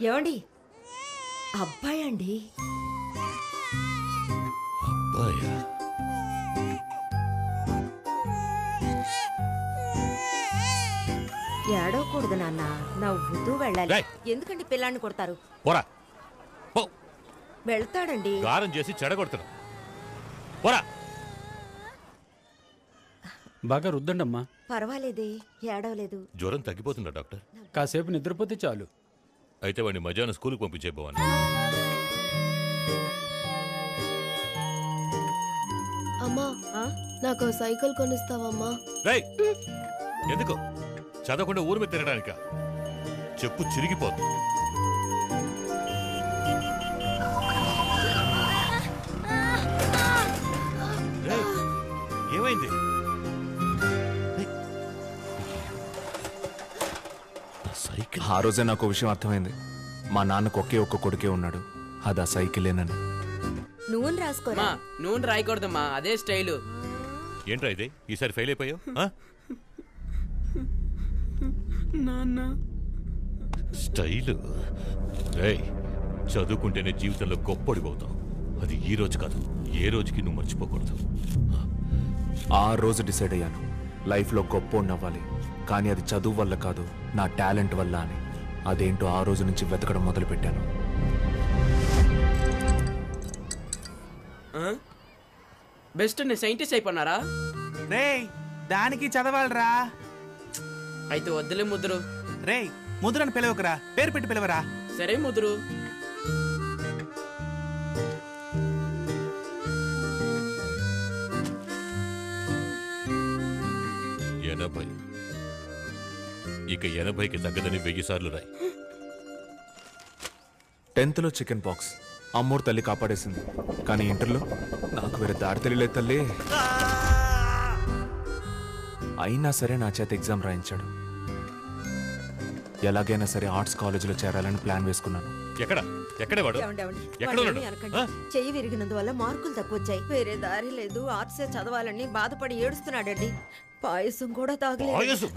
ఏమండి? అబ్బాయి అండి. అబ్బాయా? ఏడవకూడదు నాన్న, నవ్వుతూ వెళ్ళాలి. ఎందుకండి పిల్లాన్ని కొడతారు? పోరా. వెళ్తాడండి. గారం చేసి చెడగొడతాడు. పోరా. బాగా రుద్దండమ్మా. పర్వాలేదే, ఏడవలేదు. జ్వరం తగ్గిపోతుందా డాక్టర్? కాసేపు నిద్రపోతే చాలు. అయితే వాడిని మధ్యాహ్నం స్కూల్కి పంపించే భవాని. అమ్మా, నాకు సైకిల్ కొనిస్తావమ్మా? రేయ్, ఎందుకు? చదవకుండా ఊరు మీద తిరగడానిక? చెప్పు చిరిగిపోతుంది. ఏమైంది? సైకిల్. ఆ రోజే నాకు విషయం అర్థమైంది. మా నాన్నకు ఒకే ఒక్క కొడుకే ఉన్నాడు, అది ఆ సైకిలేనని. నూనె రాసుకోరా. నూనె రాయకూడదమ్మా, అదే స్టైలు. ఏంట్రా ఇది? ఈసారి ఫెయిల్ అయిపోయావు. స్టైలు. రేయ్, చదువుకుంటేనే జీవితంలో గొప్పడిపోతావు. అది ఈ రోజు కాదు, ఏ రోజుకి నువ్వు మర్చిపోకూడదు. ఆ రోజు డిసైడ్ అయ్యాను, లైఫ్లో గొప్పోడిని అవ్వాలి, కానీ అది చదువు వల్ల కాదు, నా టాలెంట్ వల్ల అని. అదేంటో ఆ రోజు నుంచి వెతకడం మొదలుపెట్టాను. బెస్ట్ సైంటిస్ట్ అయిపోయినారా? రేయ్, దానికి చదవాలరా. అయితే వద్దులే ముద్రు. రేయ్, ముద్రని పిలవకరా, పేరు పెట్టి పిలవరా. సరే ముద్రు. ఇక 80కి తగ్గదని 1000 సార్లు రాయి. 10th లో చికెన్ పాక్స్, అమ్మోరు తల్లి కాపాడేసింది. కానీ ఇంటర్లో నాకు వేరే దారి తెలియలేదు తల్లి. అయినా సరే నా చేత ఎగ్జామ్ రాయించాడు. ఎలాగైనా సరే ఆర్ట్స్ కాలేజీలో చేరాలని ప్లాన్ వేసుకున్నాను. చెయ్యి విరిగినందువల్ల మార్కులు తక్కువ వచ్చాయి. వేరే దారి లేదు, ఆర్ట్సే చదవాలని బాధపడి ఏడుస్తున్నాడండి. పాయసం కూడా తాగలేదు.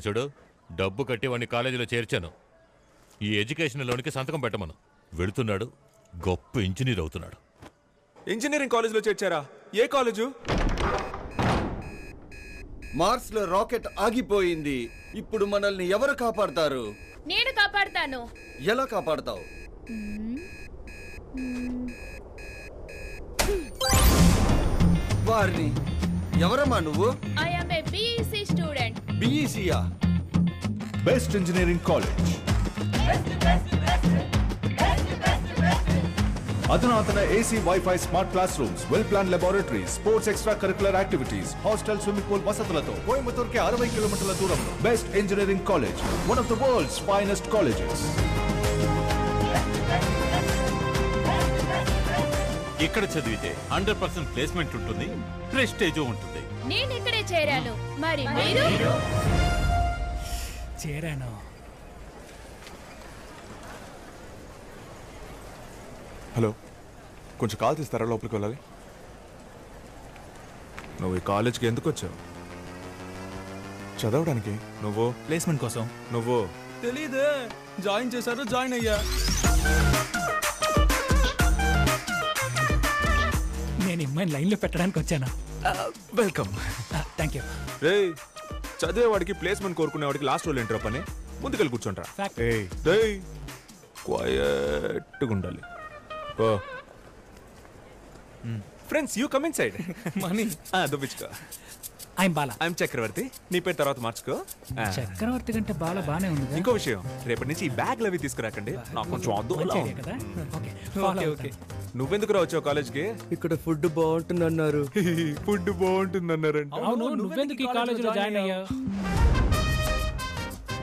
చూడు, డబ్బు కట్టి వాడిని కాలేజీలో చేర్చాను. ఈ ఎడ్యుకేషన్ లోనికి సంతకం పెట్టమను. వెళుతున్నాడు, గొప్ప ఇంజనీర్ అవుతున్నాడు. ఇంజనీరింగ్ కాలేజీలో చేర్చారా? ఏ కాలేజు? మార్స్ లో రాకెట్ ఆగిపోయింది. ఇప్పుడు మనల్ని ఎవరు కాపాడతారు? నేను కాపాడతాను. ఎలా కాపాడతావు? వారిని ఎవరమ్మా నువ్వు? I am a BEC student. బీఈసీయా? Best engineering college. అధునాతన AC, Wi-Fi, smart classrooms, well plan laboratories, sports extra curricular activities, hostel, swimming pool వసతులతో కోయంబత్తూర్కి 60 కిలోమీటర్ల దూరంలో best engineering college, one of the world's finest colleges. ఇక్కడ చదివితే 100% placement ఉంటుంది, prestige ఉంటుంది. నేను ఇక్కడే చేరాను, మరి మీరు? చేరాను. హలో, కొంచెం కాల్ తీస్తారా? లోపలికి వెళ్ళాలి. నువ్వు ఈ కాలేజ్కి ఎందుకు వచ్చావు? చదవడానికి. నువ్వు? ప్లేస్మెంట్ కోసం. నువ్వు? తెలీదే, జాయిన్ చేశారు, జాయిన్ అయ్యా. నేను ఇమ్మాయిని లైన్లో పెట్టడానికి వచ్చాను. వెల్కమ్. Thank you. రే, చదివేవాడికి ప్లేస్మెంట్ కోరుకునేవాడికి లాస్ట్ రోజు ఏంట్రా పని? ముందుకెళ్ళి కూర్చోంట్రా. క్వైట్గా ఉండాలి. Friends, you come inside. మనీ దుబ్బిచ్చుకో. ఐఎమ్ బాలా. ఐఎమ్ చక్రవర్తి. నీ పేరు తర్వాత మార్చుకో. చక్రవర్తి కంటే బాలా బానే ఉంది. ఇంకో విషయం, రేపటి నుంచి ఈ బ్యాగ్లు అవి తీసుకురాకండి, నాకు కొంచెం అద్దు కదా. ఓకే. నువ్వెందుకు వచ్చావు కాలేజ్కి? ఇక్కడ ఫుడ్ బాగుంటుందన్నారు. ఫుడ్ బాగుంటుందన్నారండి. అవును, నువ్వెందుకు ఈ కాలేజీలో జాయిన్ అయ్యావు?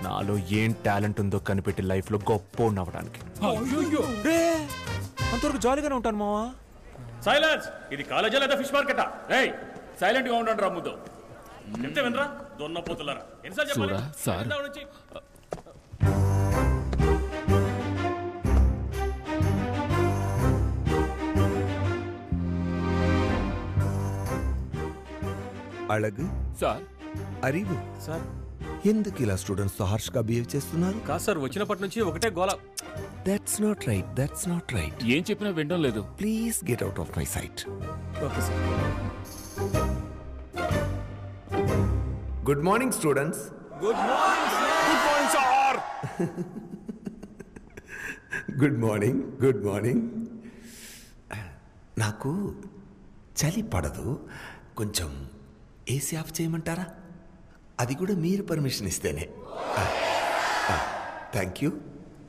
నాలో ఏం టాలెంట్ ఉందో కనిపెట్టి లైఫ్ లో గొప్ప అవ్వడానికి. అంతవరకు జాలీగానే ఉంటాను మావా. సైలెన్స్. ఇది కాలేజా లేదా ఫిష్ మార్కెటా? ఏయ్, సైలెంట్ గా ఉండండి రా ముద్దు. చెప్తే వినరా దొన్నపోతులారా? ఎన్నిసార్లు చెప్పాలి? సార్ అழகு సార్, அறிவு సార్, ఎందుకు ఇలా స్టూడెంట్స్ తో హార్ష్ గా బిహేవ్ చేస్తున్నారు? కాదు సార్, వచ్చినప్పటి నుంచి ఒకటే గోల. That's not right. ఏం చెప్పినా వినడం లేదు. Please get out of my sight. Okay sir. Good morning students. Good morning sir. Good morning. నాకు చలి పడదు, కొంచెం ఏసీ ఆఫ్ చేయమంటారా? అది కూడా మీరు పర్మిషన్ ఇస్తేనే. Thank you.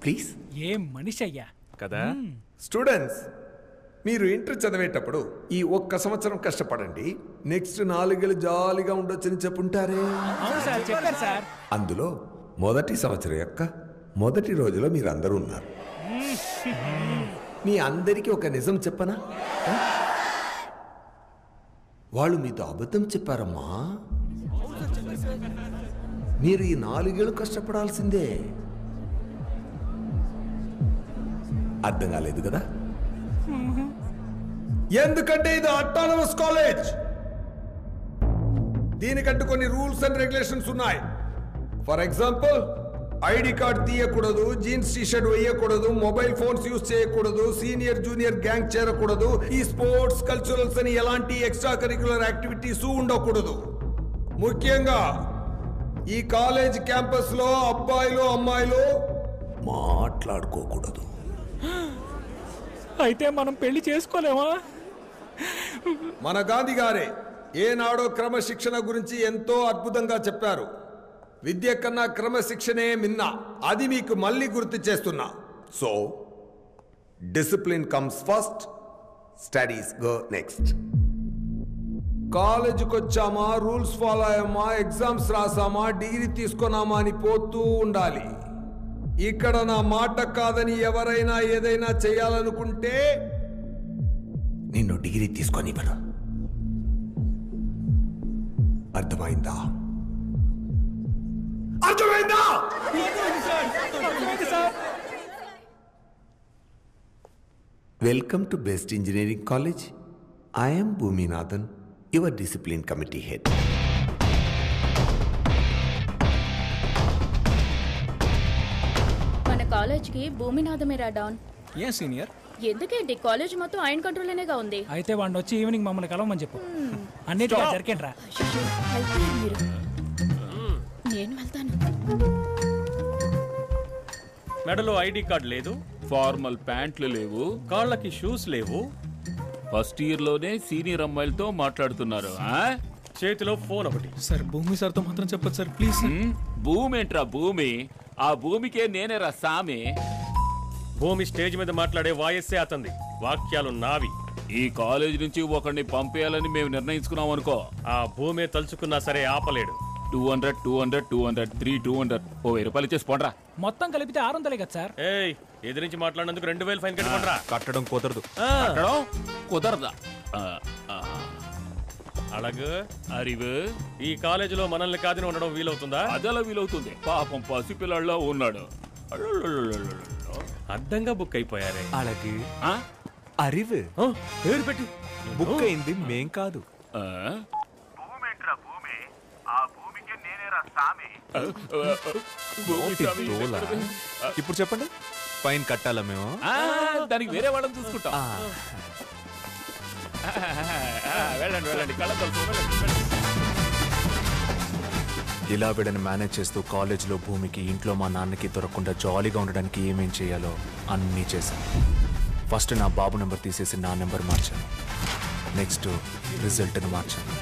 ప్లీజ్. ఏం మనిషి అయ్యా కదా. స్టూడెంట్స్, మీరు ఇంటర్ చదివేటప్పుడు ఈ ఒక్క సంవత్సరం కష్టపడండి, నెక్స్ట్ 4 ఏళ్ళు జాలీగా ఉండొచ్చని చెప్పుంటారే. అవును సార్, చెప్పారు సార్. అందులో మొదటి సంవత్సరం యొక్క మొదటి రోజులో మీరు అందరూ ఉన్నారు. మీ అందరికీ ఒక నిజం చెప్పనా? వాళ్ళు మీతో అబద్ధం చెప్పారమ్మా. మీరు ఈ 4 ఏళ్ళు కష్టపడాల్సిందే. అర్థం కాలేదు కదా? ఎందుకంటే ఇది అటానమస్ కాలేజ్. దీనికంటూ కొన్ని రూల్స్ అండ్ రెగ్యులేషన్స్ ఉన్నాయి. ఫర్ ఎగ్జాంపుల్, ఐడి కార్డ్ తీయకూడదు, జీన్స్ టీషర్ట్ వేయకూడదు, మొబైల్ ఫోన్స్ యూజ్ చేయకూడదు, సీనియర్ జూనియర్ గ్యాంగ్ చేరకూడదు, ఈ స్పోర్ట్స్ కల్చరల్స్ అని ఎలాంటి ఎక్స్ట్రా కరిక్యులర్ యాక్టివిటీస్ ఉండకూడదు. ముఖ్యంగా ఈ కాలేజ్ క్యాంపస్ లో అబ్బాయిలు అమ్మాయిలు మాట్లాడుకోకూడదు. అయితే మనం పెళ్లి చేసుకోలేమా? మన గాంధీ గారే ఏనాడో క్రమశిక్షణ గురించి ఎంతో అద్భుతంగా చెప్పారు. విద్య కన్నా క్రమశిక్షణే మిన్న. అది మీకు మళ్ళీ గుర్తు చేస్తున్నా. So discipline comes first, studies go next. కాలేజీకి వచ్చామా, రూల్స్ ఫాలో అయ్యామా, ఎగ్జామ్స్ రాసామా, డిగ్రీ తీసుకున్నామా అని పోతూ ఉండాలి. ఇక్కడ నా మాట కాదని ఎవరైనా ఏదైనా చేయాలనుకుంటే నిన్ను డిగ్రీ తీసుకొనివ్వను. అర్థమైందా? Welcome to best engineering college. I'm Bhuminathan, your discipline committee head. మన కాలేజ్కి భూమినాథమేరా డాన్. ఏం సీనియర్? ఎందుకేంటి కాలేజ్ మొత్తం ఆయన కంట్రోల్లోనేగా ఉంది. అయితే వాడిని వచ్చి ఈవినింగ్ మమ్మల్ని కలవమని చెప్పు. అన్నిటిగా జరికేంటి రా. అయితే మీరు, నేను వెళ్తాను. మెడలో ఐడి కార్డ్ లేదు, ఫార్మల్ ప్యాంట్లు లేవు, కాళ్ళకి షూస్ లేవు, ఫస్ట్ ఇయర్ లోనే సీనియర్ అమ్మాయిలతో మాట్లాడుతున్నారు. చేతిలో ఫోన్ ఒకటి. సార్ భూమి సార్తో మాత్రం చెప్పదు సార్ ప్లీజ్. భూమి ఏంట్రా భూమి? ఆ భూమికే నేనేరా సామి. భూమి స్టేజ్ మీద మాట్లాడే వాయస్సే అతంది, వాక్యాలు నావి. ఈ కాలేజ్ నుంచి ఒకరిని పంపేయాలని మేము నిర్ణయించుకున్నాం అనుకో, ఆ భూమి తలుచుకున్నా సరే ఆపలేడు. 200 200 200 300 ఓ 1000 రూపాయలు ఇచ్చేసి పోండ్రా. మొత్తం కలిపితే 600 కదా సార్. ఏయ్, ఎదిరించి మాట్లాడినందుకు 2000 ఫైన్ కట్టుకోండ్రా. కట్టడం కుదరదు. కట్టడం కుదరదా? అలాగే అరివు ఈ కాలేజీలో మనల్ని కాదని ఉండడం వీలవుతుందా? అదలా వీలవుతుంది. పాపం పసిపిల్లల్లో ఉన్నాడు. అడ్డంగా బుక్ అయిపోయారే. అలాగే అరివు పేరు పెట్టి బుక్ అయింది మేం కాదు. ఇప్పుడు చెప్పండి, ఫైన్ కట్టాలా మేము? దానికి వేరే వాళ్ళని చూసుకుంటాం. వెళ్ళండి వెళ్ళండి. ఇలా వీళ్ళని మేనేజ్ చేస్తూ కాలేజ్లో భూమికి, ఇంట్లో మా నాన్నకి దొరకకుండా జాలీగా ఉండడానికి ఏమేం చేయాలో అన్నీ చేశాను. ఫస్ట్ నా బాబు నెంబర్ తీసేసి నా నెంబర్ మార్చాను. నెక్స్ట్ రిజల్ట్ని మార్చాను.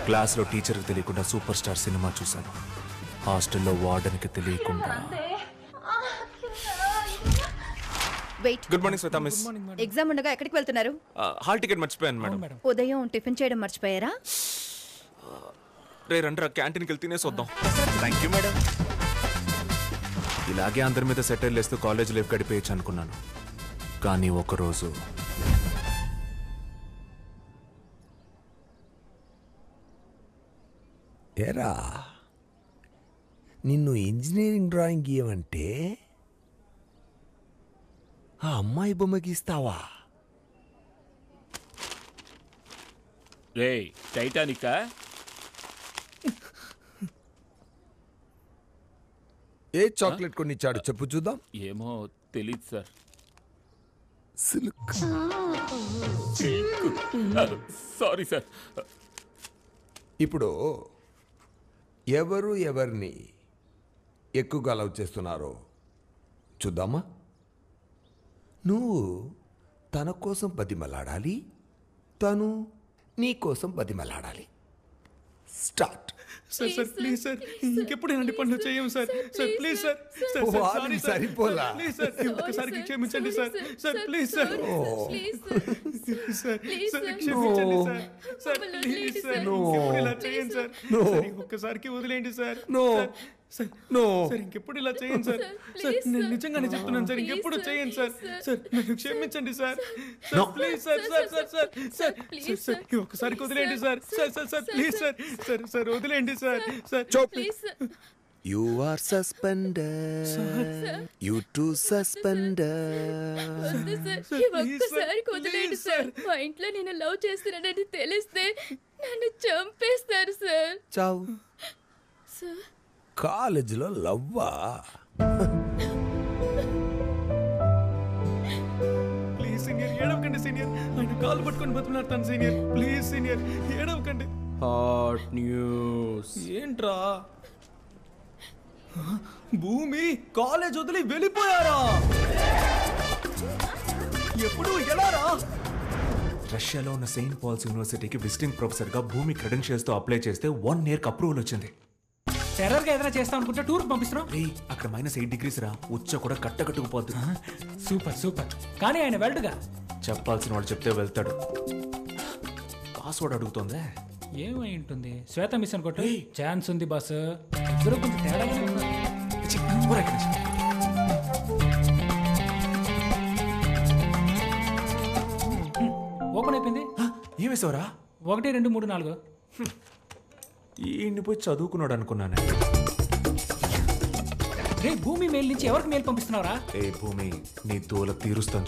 క్లాస్లో టీచర్కి తెలియకుండా సూపర్ స్టార్ సినిమా చూశాను. హాస్టల్లో వార్డెన్కి తెలియకుండా. గుడ్ మార్నింగ్ శ్వేత మిస్. ఎగ్జామ్ ఉండగా ఎక్కడికి వెళ్తున్నారు? హాల్ టికెట్ మర్చిపోయాను మేడం. ఉదయం టిఫిన్ చేయడం మర్చిపోయారా? రే రండి, క్యాంటీన్కి వెళ్తే తినేసి వద్దాం. Thank you madam. ఇలాగే అందరి మీద సెటిల్ వేస్తూ కాలేజ్ లైఫ్ గడిపేయచ్చు అనుకున్నాను. కానీ ఒకరోజు ఏరా, నిన్ను ఇంజనీరింగ్ డ్రాయింగ్ గీయమంటే ఆ అమ్మాయి బొమ్మ గీస్తావా? రే టైటానికా? ఏ చాక్లెట్ కొనిచ్చాడు చెప్పు చూద్దాం. ఏమో తెలీదు సార్. సిల్క్. Sorry sir. ఇప్పుడు ఎవరు ఎవరిని ఎక్కువగా లవ్ చేస్తున్నారో చూద్దామా. నువ్వు తన కోసం బతిమలాడాలి, తను నీ కోసం బతిమలాడాలి. Start. Sir sir please sir, ఇంకెప్పుడు ఇలాంటి పనులు చేయం sir. Sir please sir. Sir వాడిని సరిపోలా. ప్లీజ్ సార్, ఒక్కసారికి క్షమించండి sir. Sir please sir. Sir క్షమించండి సార్. సార్ ప్లీజ్ సార్, ఇంకెప్పుడు ఇలా చేయండి సార్. సార్ ఒక్కసారికి వదిలేయండి సార్. సార్ ఇంకెప్పుడు ఇలా చేయండి సార్. సార్ నేను నిజంగానే చెప్తున్నాను సార్, ఇంకెప్పుడు చేయండి సార్. సార్ నన్ను క్షమించండి sir. Sir please sir. Sir sir sir sir sir ఒక్కసారికి వదిలేయండి sir. Sir sir sir please sir. Sir sir వదిలేయండి sir. Sir You are suspended. You too suspended. ఒక్కసారి వదిలేండి సార్. మా ఇంట్లో నేను లవ్ చేస్తున్నానని తెలిస్తే నన్ను చంపేస్తారు సార్. చావు. సార్ కాలేజీలో లవ్వా? ప్లీజ్ సీనియర్ ఏడవకండి సీనియర్. ఆయన కాలు పట్టుకొని బతుకున్నాడు సీనియర్. ప్లీజ్ సీనియర్ ఏడవకండి. Hot news. ఏంట్రా భూమి కాలేజ్ వదిలి వెళ్ళిపోయారా? ఎప్పుడు ఎలా రా? రష్యాలో ఉన్న సెయింట్ పాల్స్ యూనివర్సిటీకి విజిటింగ్ ప్రొఫెసర్గా భూమి క్రెడెన్షియల్స్తో అప్లై చేస్తే 1 yearకి అప్రూవల్ వచ్చింది. టెర్రర్గా ఏదైనా చేస్తాం అనుకుంటే టూర్కి పంపిస్తున్నాం. అక్కడ -8 degrees రా, ఉచ్చ కూడా కట్టకట్టుకుపోద్దు. Super super. కానీ ఆయన వెల్డ్గా చెప్పాల్సిన వాడు చెప్తే వెళ్తాడు. పాస్వర్డ్ అడుగుతోందే. ఏమై ఉంటుంది? శ్వేత మిస్ అనుకోండి. ఛాన్స్ ఉంది బాస్. ఇద్దరు కొంచెం తేడాగానే ఉన్నారు. ఓపెన్ అయిపోయింది. ఏం వేసావరా? 1 2 3 4. ఈయన్ని పోయి చదువుకున్నాడు అనుకున్నాను. రే భూమి మెయిల్ నుంచి ఎవరికి మెయిల్ పంపిస్తున్నారా? ఏ భూమి, నీ దూల తీరుస్తాను.